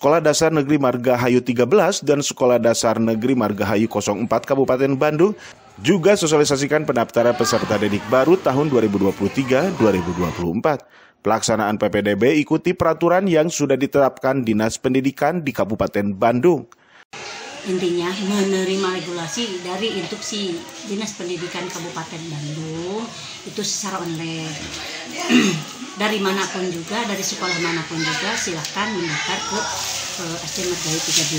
Sekolah Dasar Negeri Margahayu 13 dan Sekolah Dasar Negeri Margahayu 04 Kabupaten Bandung juga sosialisasikan pendaftaran peserta didik baru tahun 2023-2024. Pelaksanaan PPDB ikuti peraturan yang sudah ditetapkan Dinas Pendidikan di Kabupaten Bandung. Intinya menerima regulasi dari instruksi Dinas Pendidikan Kabupaten Bandung itu secara online. Dari manapun juga, dari sekolah manapun juga silahkan mendaftar ke SD Margahayu 13.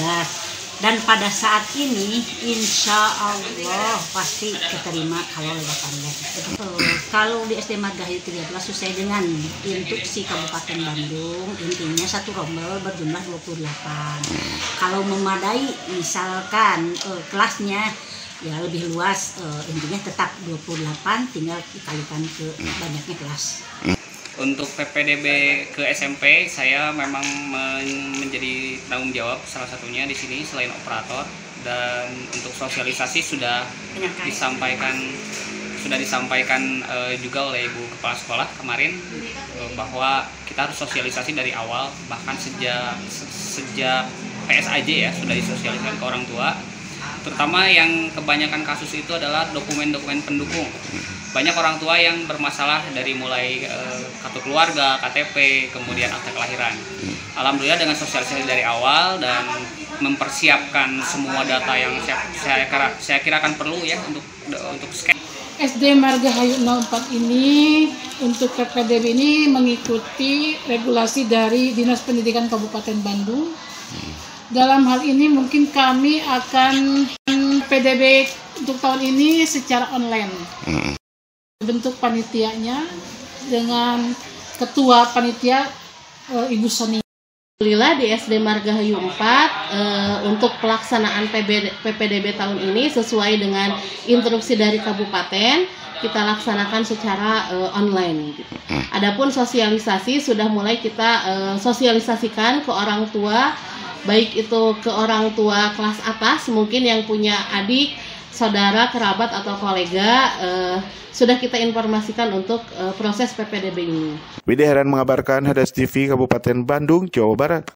Dan pada saat ini insya Allah pasti keterima kalau lewat online. Kalau di SD Margahayu 13 sesuai dengan instruksi Kabupaten Bandung, intinya satu rombel berjumlah 28. Kalau memadai misalkan kelasnya ya lebih luas, intinya tetap 28, tinggal dikalikan ke banyaknya kelas. Untuk PPDB ke SMP, saya memang menjadi tanggung jawab salah satunya di sini selain operator, dan untuk sosialisasi sudah disampaikan juga oleh Ibu Kepala Sekolah kemarin bahwa kita harus sosialisasi dari awal, bahkan sejak PSAJ ya sudah disosialisasikan ke orang tua. Terutama yang kebanyakan kasus itu adalah dokumen-dokumen pendukung. Banyak orang tua yang bermasalah dari mulai kartu keluarga, KTP, kemudian akta kelahiran. Alhamdulillah dengan sosialisasi dari awal dan mempersiapkan semua data yang saya kira akan perlu ya untuk scan. SD Margahayu 04 ini untuk PPDB ini mengikuti regulasi dari Dinas Pendidikan Kabupaten Bandung. Dalam hal ini mungkin kami akan PDB untuk tahun ini secara online. Bentuk panitianya dengan ketua panitia Ibu Soni. Alhamdulillah di SD Margahayu 4 untuk pelaksanaan PPDB tahun ini sesuai dengan instruksi dari kabupaten kita laksanakan secara online. Adapun sosialisasi sudah mulai kita sosialisasikan ke orang tua, baik itu ke orang tua kelas atas mungkin yang punya adik, saudara, kerabat atau kolega, sudah kita informasikan untuk proses PPDB ini. Widya Heran mengabarkan, Hadas TV Kabupaten Bandung, Jawa Barat.